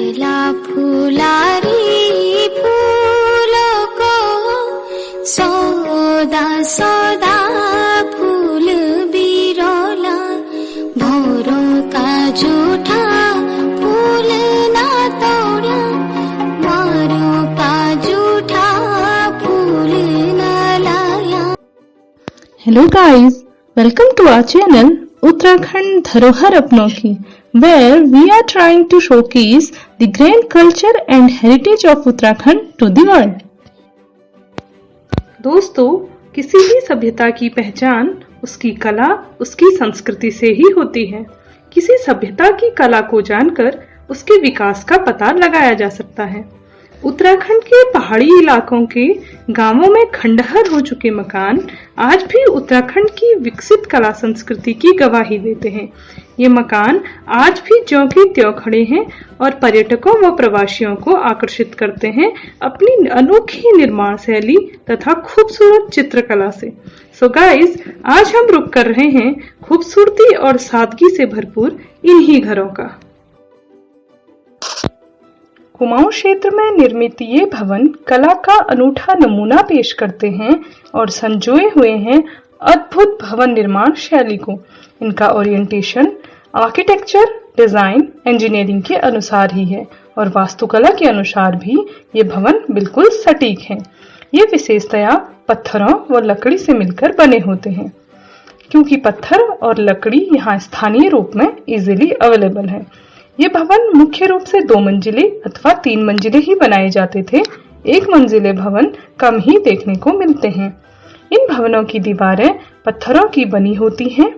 फुलला फुलारी फूलों को सौदा सौदा फूल बिरोला भौरों का जूठा फूल ना तोड़ा मारों का जूठा फूल ना लाया। Hello guys, welcome to our channel Uttarakhand धरोहर अपनों की, where we are trying to showcase the grand culture and heritage of Uttarakhand to the world. दोस्तों, किसी भी सभ्यता की पहचान उसकी कला, उसकी संस्कृति से ही होती है। किसी सभ्यता की कला को जानकर उसके विकास का पता लगाया जा सकता है। उत्तराखंड के पहाड़ी इलाकों के गांवों में खंडहर हो चुके मकान आज भी उत्तराखंड की विकसित कला संस्कृति की गवाही देते हैं। ये मकान आज भी ज्यों के त्यों खड़े हैं और पर्यटकों व प्रवासियों को आकर्षित करते हैं अपनी अनोखी निर्माण शैली तथा खूबसूरत चित्रकला से। सो गाइस, आज हम रुक कर रहे हैं खूबसूरती और सादगी से भरपूर इन्हीं घरों का। कुमाऊं क्षेत्र में निर्मित ये भवन कला का अनूठा नमूना पेश करते हैं और संजोए हुए हैं अद्भुत भवन निर्माण शैली को। इनका ओरिएंटेशन आर्किटेक्चर, डिजाइन, इंजीनियरिंग के अनुसार ही है और वास्तुकला के अनुसार भी ये भवन बिल्कुल सटीक हैं। ये विशेषतया पत्थरों व लकड़ी से मिलकर बने होते हैं, क्योंकि पत्थर और लकड़ी यहाँ स्थानीय रूप में इजीली अवेलेबल है। ये भवन मुख्य रूप से 2 मंजिले अथवा 3 मंजिले ही बनाए जाते थे। 1 मंजिले भवन कम ही देखने को मिलते हैं। इन भवनों की दीवारें पत्थरों की बनी होती हैं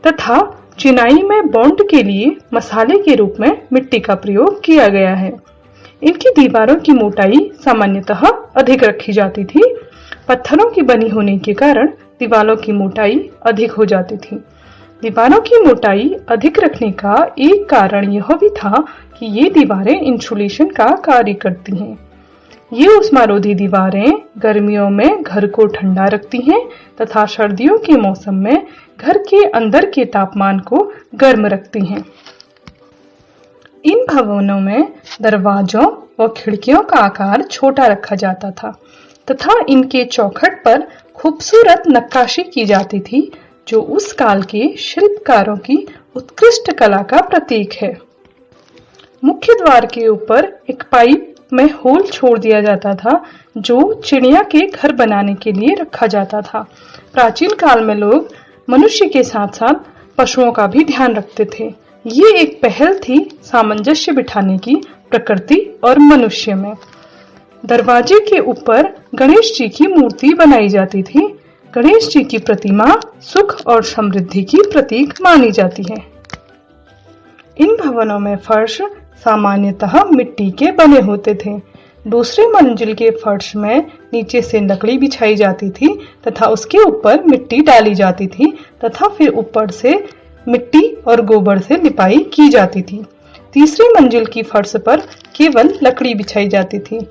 तथा चिनाई में बॉन्ड के लिए मसाले के रूप में मिट्टी का प्रयोग किया गया है। इनकी दीवारों की मोटाई सामान्यतः अधिक रखी जाती थी। पत्थरों की बनी होने के कारण दीवारों की मोटाई अधिक हो जाती थी। दीवारों की मोटाई अधिक रखने का एक कारण यह भी था कि ये दीवारें इंसुलेशन का कार्य करती हैं। ये उष्मारोधी दीवारें गर्मियों में घर को ठंडा रखती हैं तथा सर्दियों के मौसम में घर के अंदर के तापमान को गर्म रखती हैं। इन भवनों में दरवाजों व खिड़कियों का आकार छोटा रखा जाता था तथा इनके चौखट पर खूबसूरत नक्काशी की जाती थी, जो उस काल के शिल्पकारों की उत्कृष्ट कला का प्रतीक है। मुख्य द्वार के ऊपर एक पाइप में होल छोड़ दिया जाता था, जो चिड़िया के घर बनाने के लिए रखा जाता था। प्राचीन काल में लोग मनुष्य के साथ साथ पशुओं का भी ध्यान रखते थे। ये एक पहल थी सामंजस्य बिठाने की प्रकृति और मनुष्य में। दरवाजे के ऊपर गणेश जी की मूर्ति बनाई जाती थी। गणेश जी की प्रतिमा सुख और समृद्धि की प्रतीक मानी जाती है। इन भवनों में फर्श सामान्यतः मिट्टी के बने होते थे। दूसरे मंजिल के फर्श में नीचे से लकड़ी बिछाई जाती थी तथा उसके ऊपर मिट्टी डाली जाती थी तथा फिर ऊपर से मिट्टी और गोबर से लिपाई की जाती थी। तीसरी मंजिल की फर्श पर केवल लकड़ी बिछाई जाती थी।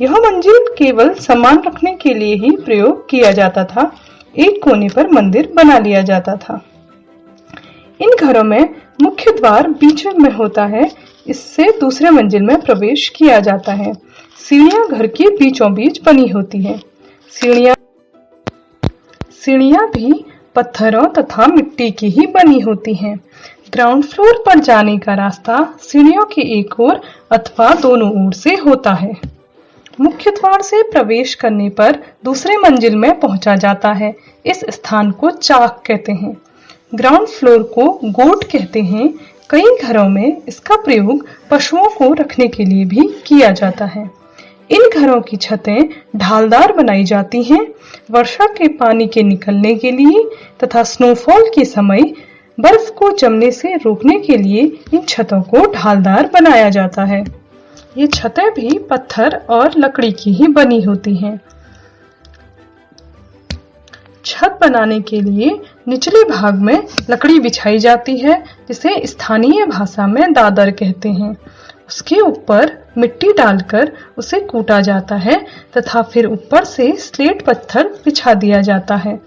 यह मंजिल केवल सामान रखने के लिए ही प्रयोग किया जाता था। एक कोने पर मंदिर बना लिया जाता था। इन घरों में मुख्य द्वार बीच में होता है। इससे दूसरे मंजिल में प्रवेश किया जाता है। सीढ़ियां घर के बीचों बीच बनी होती है। सीढ़ियां भी पत्थरों तथा मिट्टी की ही बनी होती हैं। ग्राउंड फ्लोर पर जाने का रास्ता सीढ़ियों के एक ओर अथवा दोनों ओर से होता है। मुख्य द्वार से प्रवेश करने पर दूसरे मंजिल में पहुंचा जाता है। इस स्थान को चाक कहते हैं। ग्राउंड फ्लोर को गोट कहते हैं। कई घरों में इसका प्रयोग पशुओं को रखने के लिए भी किया जाता है। इन घरों की छतें ढालदार बनाई जाती हैं। वर्षा के पानी के निकलने के लिए तथा स्नोफॉल के समय बर्फ को जमने से रोकने के लिए इन छतों को ढालदार बनाया जाता है। ये छतें भी पत्थर और लकड़ी की ही बनी होती हैं। छत बनाने के लिए निचले भाग में लकड़ी बिछाई जाती है, जिसे स्थानीय भाषा में दादर कहते हैं। उसके ऊपर मिट्टी डालकर उसे कूटा जाता है तथा फिर ऊपर से स्लेट पत्थर बिछा दिया जाता है।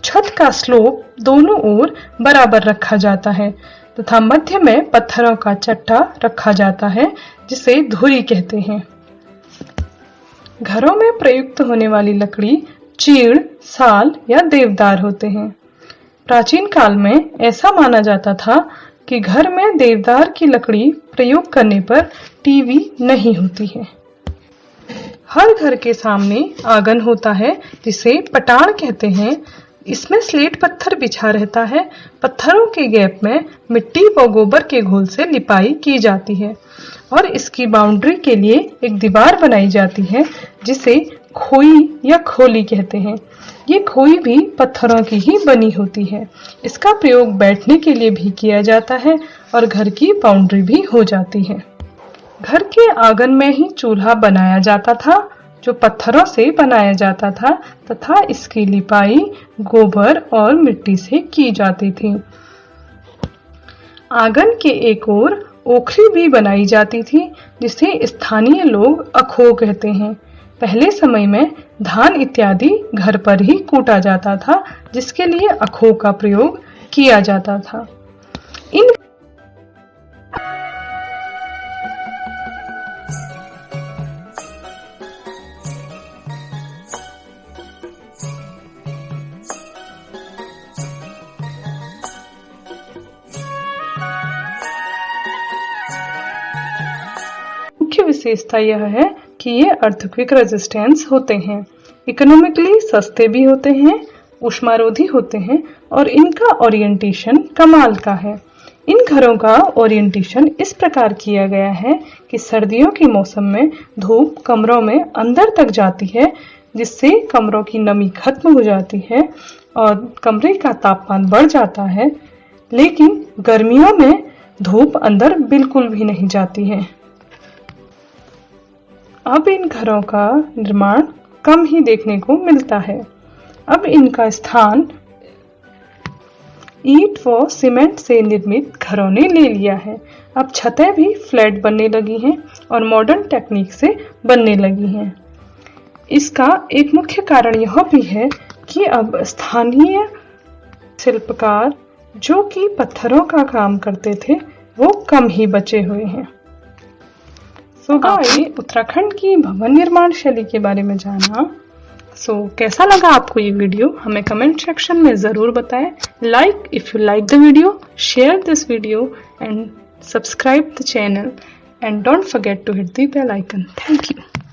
छत का स्लोप दोनों ओर बराबर रखा जाता है। तथा मध्य में पत्थरों का चट्टा रखा जाता है जिसे धुरी कहते हैं। घरों में प्रयुक्त होने वाली लकड़ी चीड़, साल या देवदार होते हैं। प्राचीन काल में ऐसा माना जाता था कि घर में देवदार की लकड़ी प्रयोग करने पर टीवी नहीं होती है। हर घर के सामने आंगन होता है जिसे पटान कहते हैं। इसमें स्लेट पत्थर बिछा रहता है। पत्थरों के गैप में मिट्टी व गोबर के घोल से लिपाई की जाती है और इसकी बाउंड्री के लिए एक दीवार बनाई जाती है जिसे खोई या खोली कहते हैं। ये खोई भी पत्थरों की ही बनी होती है। इसका प्रयोग बैठने के लिए भी किया जाता है और घर की बाउंड्री भी हो जाती है। घर के आंगन में ही चूल्हा बनाया जाता था जो पत्थरों से बनाया जाता था तथा इसकी लिपाई गोबर और मिट्टी से की जाती थी। आंगन के एक ओर ओखली भी बनाई जाती थी जिसे स्थानीय लोग अखो कहते हैं। पहले समय में धान इत्यादि घर पर ही कूटा जाता था जिसके लिए अखो का प्रयोग किया जाता था। इन मुख्य विशेषता यह है कि ये अर्थक्वेक रेजिस्टेंस होते हैं, इकोनॉमिकली सस्ते भी होते हैं, ऊष्मारोधी होते हैं और इनका ओरिएंटेशन कमाल का है। इन घरों का ओरिएंटेशन इस प्रकार किया गया है कि सर्दियों के मौसम में धूप कमरों में अंदर तक जाती है जिससे कमरों की नमी खत्म हो जाती है और कमरे का तापमान बढ़ जाता है, लेकिन गर्मियों में धूप अंदर बिल्कुल भी नहीं जाती है। अब इन घरों का निर्माण कम ही देखने को मिलता है। अब इनका स्थान ईंट व सीमेंट से निर्मित घरों ने ले लिया है। अब छतें भी फ्लैट बनने लगी हैं और मॉडर्न टेक्निक से बनने लगी हैं। इसका एक मुख्य कारण यह भी है कि अब स्थानीय शिल्पकार जो कि पत्थरों का काम करते थे वो कम ही बचे हुए हैं। आपने उत्तराखंड की भवन निर्माण शैली के बारे में जाना। कैसा लगा आपको ये वीडियो हमें कमेंट सेक्शन में जरूर बताएं। Like if you like the video, share this video and subscribe the channel and don't forget to hit the bell icon. Thank you.